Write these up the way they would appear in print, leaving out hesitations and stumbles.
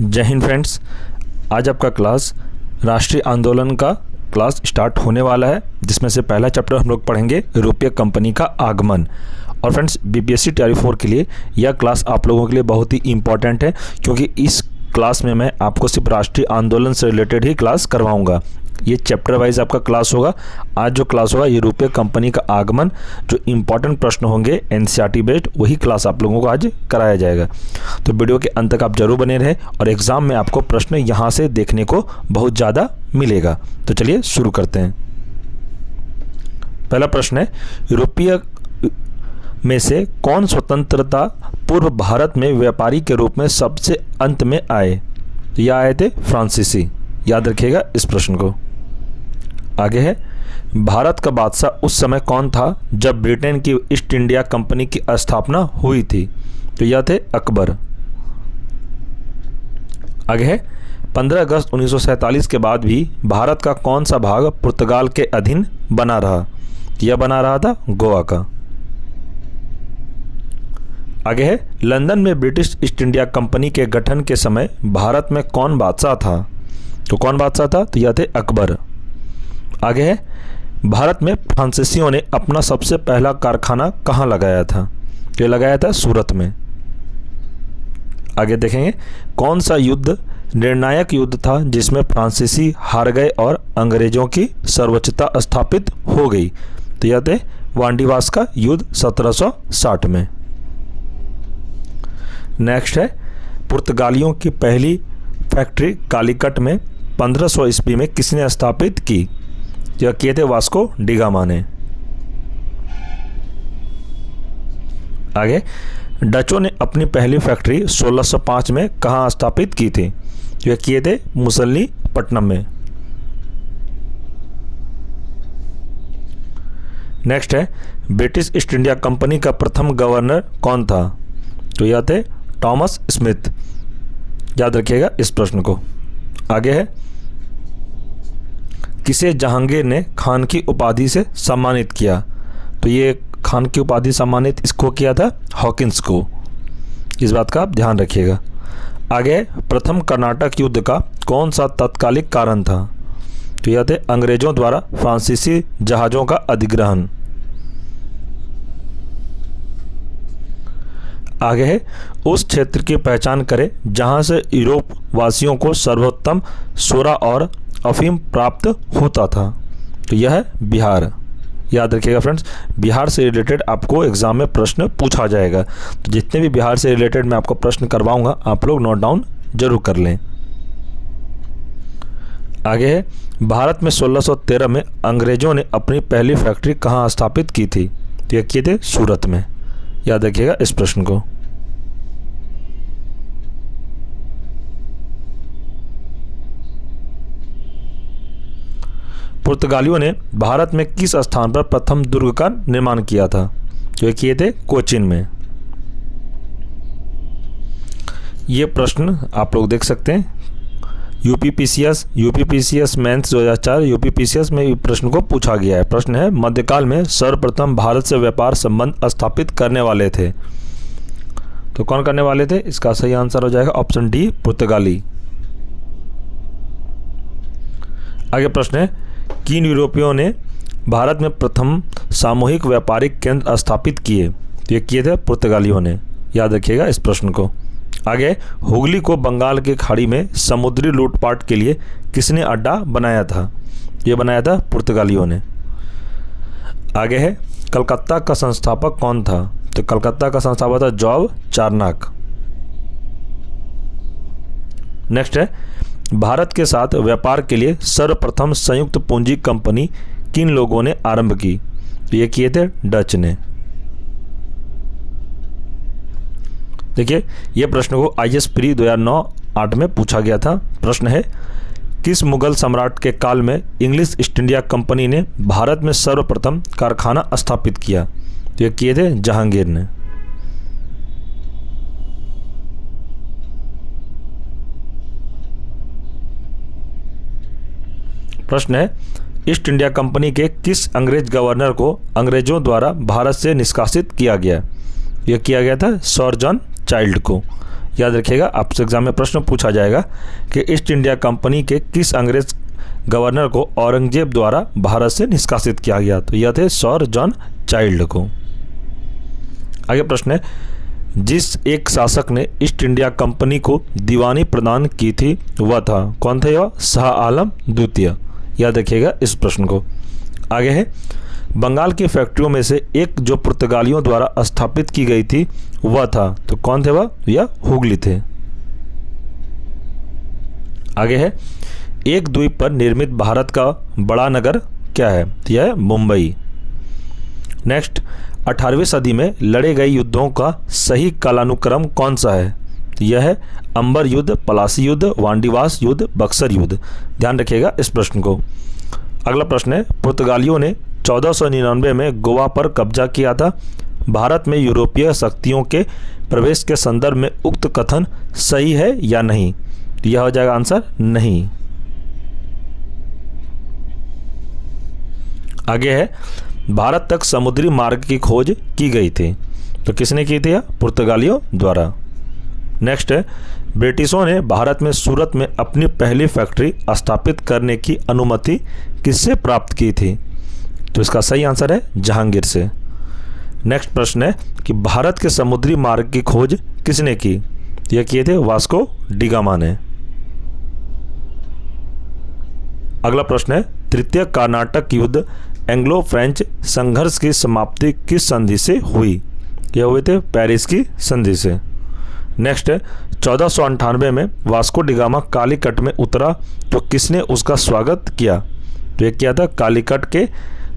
जय हिंद फ्रेंड्स। आज आपका क्लास राष्ट्रीय आंदोलन का क्लास स्टार्ट होने वाला है, जिसमें से पहला चैप्टर हम लोग पढ़ेंगे यूरोपीय कंपनी का आगमन। और फ्रेंड्स, बीपीएससी तैयारी 4 के लिए यह क्लास आप लोगों के लिए बहुत ही इंपॉर्टेंट है, क्योंकि इस क्लास में मैं आपको सिर्फ राष्ट्रीय आंदोलन से रिलेटेड ही क्लास करवाऊंगा। ये चैप्टर वाइज आपका क्लास होगा। आज जो क्लास होगा यूरोपीय कंपनी का आगमन, जो इंपॉर्टेंट प्रश्न होंगे एनसीईआरटी बेस्ड, वही क्लास आप लोगों को आज कराया जाएगा। तो वीडियो के अंत तक आप जरूर बने रहें, और एग्जाम में आपको प्रश्न यहाँ से देखने को बहुत ज़्यादा मिलेगा। तो चलिए शुरू करते हैं। पहला प्रश्न है, यूरोपीय में से कौन स्वतंत्रता पूर्व भारत में व्यापारी के रूप में सबसे अंत में आए? यह आए थे फ्रांसीसी। याद रखिएगा इस प्रश्न को। आगे है, भारत का बादशाह उस समय कौन था जब ब्रिटेन की ईस्ट इंडिया कंपनी की स्थापना हुई थी? तो यह थे अकबर। आगे है, 15 अगस्त 1947 के बाद भी भारत का कौन सा भाग पुर्तगाल के अधीन बना रहा? यह बना रहा था गोवा का। आगे है, लंदन में ब्रिटिश ईस्ट इंडिया कंपनी के गठन के समय भारत में कौन बादशाह था? तो कौन बादशाह था? तो यह थे अकबर। आगे है, भारत में फ्रांसीसियों ने अपना सबसे पहला कारखाना कहाँ लगाया था? तो ये लगाया था सूरत में। आगे देखेंगे, कौन सा युद्ध निर्णायक युद्ध था जिसमें फ्रांसीसी हार गए और अंग्रेजों की सर्वोच्चता स्थापित हो गई? तो यह थे वांडीवास का युद्ध 1760 में। नेक्स्ट है, पुर्तगालियों की पहली फैक्ट्री कालीकट में 1500 ईस्वी में किसने स्थापित की? यह किए थे वास्को डी गामा ने। आगे, डचों ने अपनी पहली फैक्ट्री 1605 में कहाँ स्थापित की थी? यह किए थे मुसल्लीपट्टनम में। नेक्स्ट है, ब्रिटिश ईस्ट इंडिया कंपनी का प्रथम गवर्नर कौन था? तो यह थे थॉमस स्मिथ। याद रखिएगा इस प्रश्न को। आगे है, किसे जहांगीर ने खान की उपाधि से सम्मानित किया? तो ये खान की उपाधि सम्मानित इसको किया था हॉकिंस को। इस बात का आप ध्यान रखिएगा। आगे, प्रथम कर्नाटक युद्ध का कौन सा तात्कालिक कारण था? तो यह थे अंग्रेजों द्वारा फ्रांसीसी जहाज़ों का अधिग्रहण। आगे है, उस क्षेत्र की पहचान करें जहां से यूरोप वासियों को सर्वोत्तम सोरा और अफीम प्राप्त होता था। तो यह है बिहार। याद रखिएगा फ्रेंड्स, बिहार से रिलेटेड आपको एग्जाम में प्रश्न पूछा जाएगा। तो जितने भी बिहार से रिलेटेड मैं आपको प्रश्न करवाऊंगा, आप लोग नोट डाउन जरूर कर लें। आगे है, भारत में 1613 में अंग्रेजों ने अपनी पहली फैक्ट्री कहाँ स्थापित की थी? तो यह किए थे सूरत में। याद रखिएगा इस प्रश्न को। पुर्तगालियों ने भारत में किस स्थान पर प्रथम दुर्ग का निर्माण किया था? तो ये किए थे कोचीन में। ये प्रश्न आप लोग देख सकते हैं यूपीपीसीएस मेंस 2004 यूपीपीसीएस में प्रश्न को पूछा गया है। प्रश्न है, मध्यकाल में सर्वप्रथम भारत से व्यापार संबंध स्थापित करने वाले थे? तो कौन करने वाले थे? इसका सही आंसर हो जाएगा ऑप्शन डी, पुर्तगाली। आगे प्रश्न है, किन यूरोपियों ने भारत में प्रथम सामूहिक व्यापारिक केंद्र स्थापित किए? तो ये किए थे पुर्तगालियों ने। याद रखिएगा इस प्रश्न को। आगे, हुगली को बंगाल की खाड़ी में समुद्री लूटपाट के लिए किसने अड्डा बनाया था? ये बनाया था पुर्तगालियों ने। आगे है, कलकत्ता का संस्थापक कौन था? तो कलकत्ता का संस्थापक था जॉब चार्नक। नेक्स्ट है, भारत के साथ व्यापार के लिए सर्वप्रथम संयुक्त पूंजी कंपनी किन लोगों ने आरंभ की? तो ये किए थे डच ने। देखिए, यह प्रश्न को आईएएस प्री 2009-8 में पूछा गया था। प्रश्न है, किस मुगल सम्राट के काल में इंग्लिश ईस्ट इंडिया कंपनी ने भारत में सर्वप्रथम कारखाना स्थापित किया? तो ये किए थे जहांगीर ने। प्रश्न है, ईस्ट इंडिया कंपनी के किस अंग्रेज गवर्नर को अंग्रेजों द्वारा भारत से निष्कासित किया गया? यह किया गया था सर जॉन चाइल्ड को। याद रखिएगा, आपसे एग्जाम में प्रश्न पूछा जाएगा कि ईस्ट इंडिया कंपनी के किस अंग्रेज गवर्नर को औरंगजेब द्वारा भारत से निष्कासित किया गया? तो यह थे सर जॉन चाइल्ड को। आगे प्रश्न है, जिस एक शासक ने ईस्ट इंडिया कंपनी को दीवानी प्रदान की थी वह था, कौन थे वह? शाह आलम द्वितीय। याद रखिएगा इस प्रश्न को। आगे है, बंगाल की फैक्ट्रियों में से एक जो पुर्तगालियों द्वारा स्थापित की गई थी वह था, तो कौन थे वह? या हुगली थे। आगे है, एक द्वीप पर निर्मित भारत का बड़ा नगर क्या है? यह है मुंबई। नेक्स्ट, 18वीं सदी में लड़े गए युद्धों का सही कालानुक्रम कौन सा है? यह है अंबर युद्ध, पलासी युद्ध, वांडीवास युद्ध, बक्सर युद्ध। ध्यान रखिएगा इस प्रश्न को। अगला प्रश्न है, पुर्तगालियों ने 1499 में गोवा पर कब्जा किया था। भारत में यूरोपीय शक्तियों के प्रवेश के संदर्भ में उक्त कथन सही है या नहीं? यह हो जाएगा आंसर नहीं। आगे है, भारत तक समुद्री मार्ग की खोज की गई थी, तो किसने की थी? पुर्तगालियों द्वारा। नेक्स्ट है, ब्रिटिशों ने भारत में सूरत में अपनी पहली फैक्ट्री स्थापित करने की अनुमति किससे प्राप्त की थी? तो इसका सही आंसर है जहांगीर से। नेक्स्ट प्रश्न है कि भारत के समुद्री मार्ग की खोज किसने की? यह किए थे वास्को डिगामा ने। अगला प्रश्न है, तृतीय कर्नाटक युद्ध एंग्लो फ्रेंच संघर्ष की समाप्ति किस संधि से हुई? यह हुए थे पेरिस की संधि से। नेक्स्ट है, 1498 में वास्को डिगामा कालीकट में उतरा तो किसने उसका स्वागत किया? तो यह किया था कालीकट के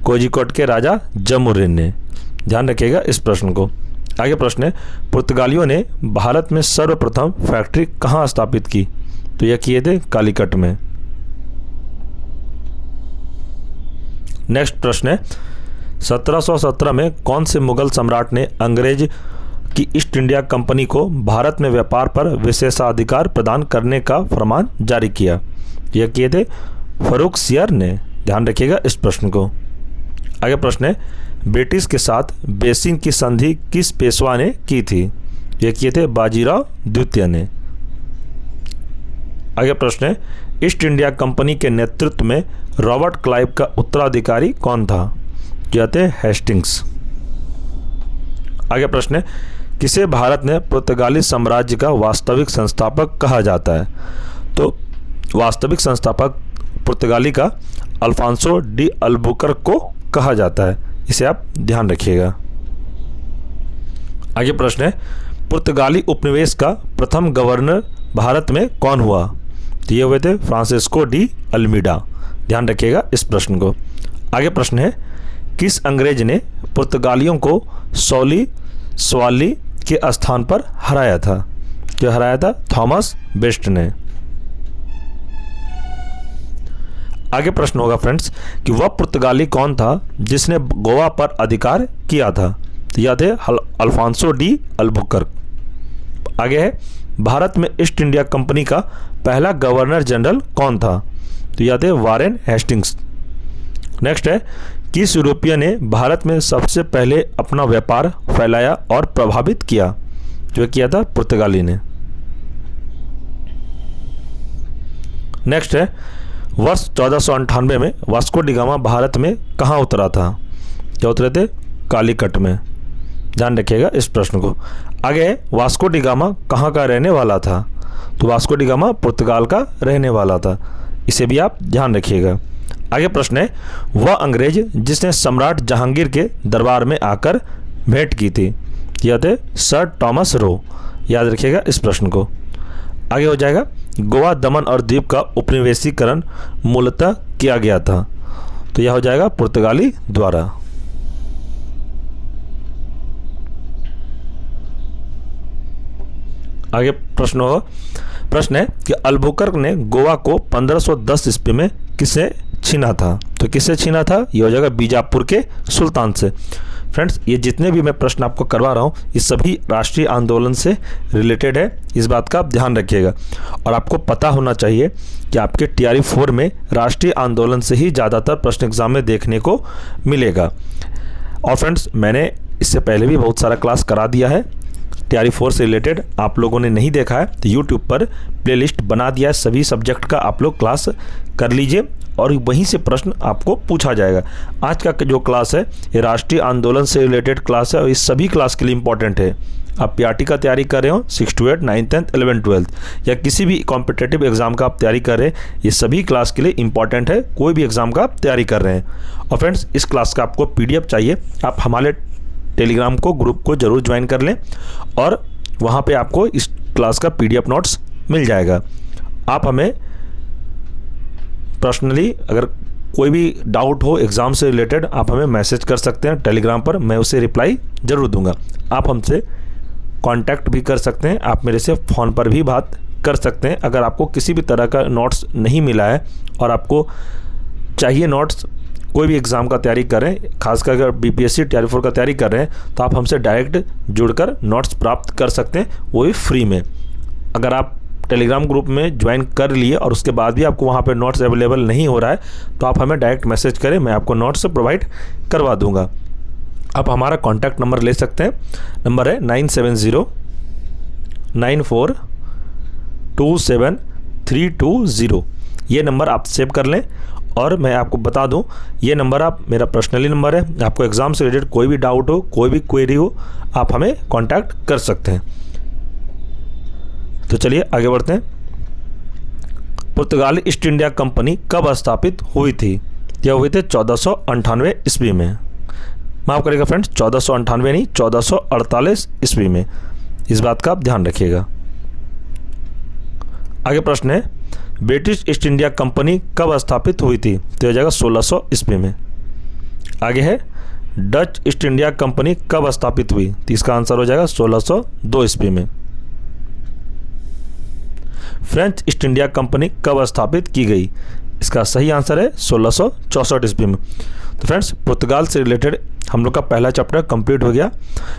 कोझिकोड के राजा जमुरिन ने। ध्यान रखिएगा इस प्रश्न को। आगे प्रश्न है, पुर्तगालियों ने भारत में सर्वप्रथम फैक्ट्री कहाँ स्थापित की? तो यह किए थे कालीकट में। नेक्स्ट प्रश्न है, 1717 में कौन से मुगल सम्राट ने अंग्रेज की ईस्ट इंडिया कंपनी को भारत में व्यापार पर विशेषाधिकार प्रदान करने का फरमान जारी किया? यह किए थे फर्रुखसियर ने। ध्यान रखिएगा इस प्रश्न को। आगे प्रश्न है, ब्रिटिश के साथ बेसिंग की संधि किस पेशवा ने की थी? यह किए थे बाजीराव द्वितीय ने। आगे प्रश्न है, ईस्ट इंडिया कंपनी के नेतृत्व में रॉबर्ट क्लाइव का उत्तराधिकारी कौन था? यह थे हेस्टिंग्स। आगे प्रश्न है, किसे भारत में पुर्तगाली साम्राज्य का वास्तविक संस्थापक कहा जाता है? तो वास्तविक संस्थापक पुर्तगाली का अल्फांसो डी अल्बुकर्क को कहा जाता है। इसे आप ध्यान रखिएगा। आगे प्रश्न है, पुर्तगाली उपनिवेश का प्रथम गवर्नर भारत में कौन हुआ? तो ये हुए थे फ्रांसिस्को डी अल्मीडा। ध्यान रखिएगा इस प्रश्न को। आगे प्रश्न है, किस अंग्रेज ने पुर्तगालियों को सवाली के स्थान पर हराया था? जो हराया था थॉमस बेस्ट ने। आगे प्रश्न होगा फ्रेंड्स कि वह पुर्तगाली कौन था जिसने गोवा पर अधिकार किया था? तो यह थे अल्फांसो डी अल्बुकर्क। आगे है, भारत में ईस्ट इंडिया कंपनी का पहला गवर्नर जनरल कौन था? तो यह थे वारेन हेस्टिंग्स। नेक्स्ट है, किस यूरोपीय ने भारत में सबसे पहले अपना व्यापार फैलाया और प्रभावित किया? जो किया था पुर्तगाली ने। नेक्स्ट है, वर्ष 1498 में वास्को डिगामा भारत में कहाँ उतरा था? क्या उतरे थे? कालीकट में। ध्यान रखिएगा इस प्रश्न को। आगे है, वास्को डिगामा कहाँ का रहने वाला था? तो वास्को डिगामा पुर्तगाल का रहने वाला था। इसे भी आप ध्यान रखिएगा। आगे प्रश्न है, वह अंग्रेज जिसने सम्राट जहांगीर के दरबार में आकर भेंट की थी? यह थे सर टॉमस रो। याद रखिएगा इस प्रश्न को। आगे हो जाएगा, गोवा दमन और द्वीप का उपनिवेशीकरण मूलतः किया गया था? तो यह हो जाएगा पुर्तगाली द्वारा। आगे प्रश्न है कि अल्बुकर्क ने गोवा को 1510 ईस्वी में किसे छीना था? तो किससे छीना था? यह हो जाएगा बीजापुर के सुल्तान से। फ्रेंड्स, ये जितने भी मैं प्रश्न आपको करवा रहा हूँ ये सभी राष्ट्रीय आंदोलन से रिलेटेड है। इस बात का आप ध्यान रखिएगा। और आपको पता होना चाहिए कि आपके TRE 4 में राष्ट्रीय आंदोलन से ही ज़्यादातर प्रश्न एग्जाम में देखने को मिलेगा। और फ्रेंड्स, मैंने इससे पहले भी बहुत सारा क्लास करा दिया है तैयारी 4 से रिलेटेड आप लोगों ने नहीं देखा है तो यूट्यूब पर प्लेलिस्ट बना दिया है, सभी सब्जेक्ट का आप लोग क्लास कर लीजिए और वहीं से प्रश्न आपको पूछा जाएगा। आज का जो क्लास है ये राष्ट्रीय आंदोलन से रिलेटेड क्लास है और इस सभी क्लास के लिए इंपॉर्टेंट है। आप पीआरटी का तैयारी कर रहे हो 6 to 8, 9th 10th 11th 12th या किसी भी कॉम्पिटिटिव एग्जाम का आप तैयारी कर रहे हैं, ये सभी क्लास के लिए इंपॉर्टेंट है, कोई भी एग्जाम का आप तैयारी कर रहे हैं। और फ्रेंड्स इस क्लास का आपको पीडीएफ चाहिए, आप हमारे टेलीग्राम को ग्रुप को जरूर ज्वाइन कर लें और वहाँ पे आपको इस क्लास का पीडीएफ नोट्स मिल जाएगा। आप हमें पर्सनली अगर कोई भी डाउट हो एग्ज़ाम से रिलेटेड आप हमें मैसेज कर सकते हैं टेलीग्राम पर, मैं उसे रिप्लाई ज़रूर दूंगा। आप हमसे कांटेक्ट भी कर सकते हैं, आप मेरे से फ़ोन पर भी बात कर सकते हैं। अगर आपको किसी भी तरह का नोट्स नहीं मिला है और आपको चाहिए नोट्स, कोई भी एग्ज़ाम का तैयारी करें, खासकर अगर बीपीएससी तैयारी 4 का तैयारी कर रहे हैं तो आप हमसे डायरेक्ट जुड़कर नोट्स प्राप्त कर सकते हैं, वो भी फ्री में। अगर आप टेलीग्राम ग्रुप में ज्वाइन कर लिए और उसके बाद भी आपको वहाँ पे नोट्स अवेलेबल नहीं हो रहा है तो आप हमें डायरेक्ट मैसेज करें, मैं आपको नोट्स प्रोवाइड करवा दूंगा। आप हमारा कॉन्टैक्ट नंबर ले सकते हैं, नंबर है 9709427320। ये नंबर आप सेव कर लें और मैं आपको बता दूं ये नंबर आप मेरा पर्सनली नंबर है, आपको एग्ज़ाम से रिलेटेड कोई भी डाउट हो, कोई भी क्वेरी हो, आप हमें कॉन्टैक्ट कर सकते हैं। तो चलिए आगे बढ़ते हैं। पुर्तगाली ईस्ट इंडिया कंपनी कब स्थापित हुई थी? यह हुई थी 1498 ईस्वी में। माफ़ करिएगा फ्रेंड्स, 1498 नहीं 1448 ईस्वी में, इस बात का आप ध्यान रखिएगा। आगे प्रश्न है ब्रिटिश ईस्ट इंडिया कंपनी कब स्थापित हुई थी? तो हो जाएगा 1600 ईस्वी में। आगे है डच ईस्ट इंडिया कंपनी कब स्थापित हुई? तो इसका आंसर हो जाएगा 1602 ईस्वी में। फ्रेंच ईस्ट इंडिया कंपनी कब स्थापित की गई? इसका सही आंसर है 1664 ईस्वी में। तो फ्रेंड्स पुर्तगाल से रिलेटेड हम लोग का पहला चैप्टर कंप्लीट हो गया।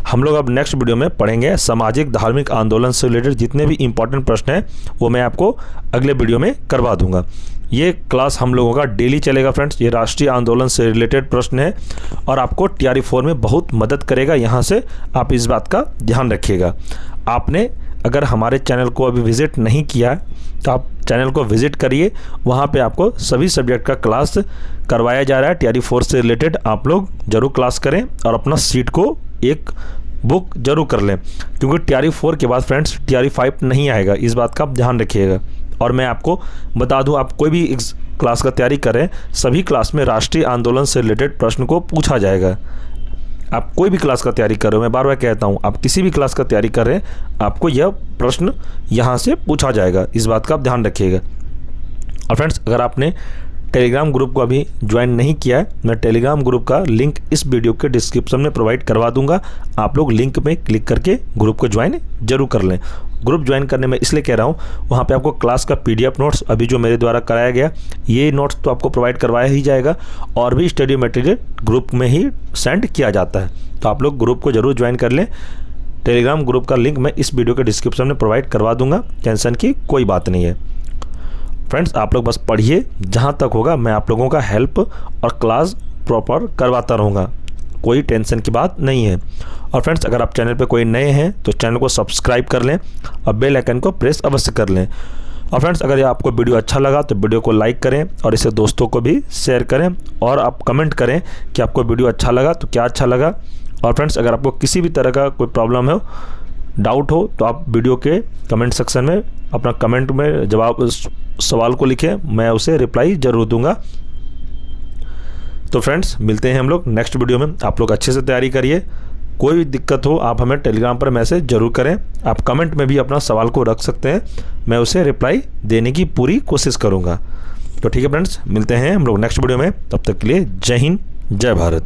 हम लोग अब नेक्स्ट वीडियो में पढ़ेंगे सामाजिक धार्मिक आंदोलन से रिलेटेड जितने भी इंपॉर्टेंट प्रश्न हैं वो मैं आपको अगले वीडियो में करवा दूंगा। ये क्लास हम लोगों का डेली चलेगा फ्रेंड्स। ये राष्ट्रीय आंदोलन से रिलेटेड प्रश्न है और आपको तैयारी 4 में बहुत मदद करेगा। यहाँ से आप इस बात का ध्यान रखिएगा। आपने अगर हमारे चैनल को अभी विज़िट नहीं किया है तो आप चैनल को विज़िट करिए, वहाँ पे आपको सभी सब्जेक्ट का क्लास करवाया जा रहा है। तैयारी 4 से रिलेटेड आप लोग ज़रूर क्लास करें और अपना सीट को एक बुक जरूर कर लें, क्योंकि तैयारी 4 के बाद फ्रेंड्स तैयारी 5 नहीं आएगा, इस बात का आप ध्यान रखिएगा। और मैं आपको बता दूं, आप कोई भी क्लास का तैयारी करें, सभी क्लास में राष्ट्रीय आंदोलन से रिलेटेड प्रश्न को पूछा जाएगा। आप कोई भी क्लास का तैयारी कर रहे हो, मैं बार बार कहता हूं, आप किसी भी क्लास का तैयारी कर रहे हैं, आपको यह प्रश्न यहाँ से पूछा जाएगा, इस बात का आप ध्यान रखिएगा। और फ्रेंड्स अगर आपने टेलीग्राम ग्रुप को अभी ज्वाइन नहीं किया है, मैं टेलीग्राम ग्रुप का लिंक इस वीडियो के डिस्क्रिप्शन में प्रोवाइड करवा दूंगा। आप लोग लिंक में क्लिक करके ग्रुप को ज्वाइन जरूर कर लें। ग्रुप ज्वाइन करने में इसलिए कह रहा हूँ, वहाँ पे आपको क्लास का पीडीएफ नोट्स अभी जो मेरे द्वारा कराया गया, ये नोट्स तो आपको प्रोवाइड करवाया ही जाएगा और भी स्टडी मटेरियल ग्रुप में ही सेंड किया जाता है। तो आप लोग ग्रुप को जरूर ज्वाइन कर लें। टेलीग्राम ग्रुप का लिंक मैं इस वीडियो के डिस्क्रिप्शन में प्रोवाइड करवा दूंगा, टेंशन की कोई बात नहीं है। फ्रेंड्स आप लोग बस पढ़िए, जहाँ तक होगा मैं आप लोगों का हेल्प और क्लास प्रॉपर करवाता रहूँगा, कोई टेंशन की बात नहीं है। और फ्रेंड्स अगर आप चैनल पे कोई नए हैं तो चैनल को सब्सक्राइब कर लें और बेल आइकन को प्रेस अवश्य कर लें। और फ्रेंड्स अगर ये आपको वीडियो अच्छा लगा तो वीडियो को लाइक करें और इसे दोस्तों को भी शेयर करें और आप कमेंट करें कि आपको वीडियो अच्छा लगा तो क्या अच्छा लगा। और फ्रेंड्स अगर आपको किसी भी तरह का कोई प्रॉब्लम हो, डाउट हो, तो आप वीडियो के कमेंट सेक्शन में अपना कमेंट में जवाब सवाल को लिखें, मैं उसे रिप्लाई ज़रूर दूंगा। तो फ्रेंड्स मिलते हैं हम लोग नेक्स्ट वीडियो में। आप लोग अच्छे से तैयारी करिए, कोई भी दिक्कत हो आप हमें टेलीग्राम पर मैसेज जरूर करें। आप कमेंट में भी अपना सवाल को रख सकते हैं, मैं उसे रिप्लाई देने की पूरी कोशिश करूँगा। तो ठीक है फ्रेंड्स, मिलते हैं हम लोग नेक्स्ट वीडियो में। तब तक के लिए जय हिंद, जय भारत।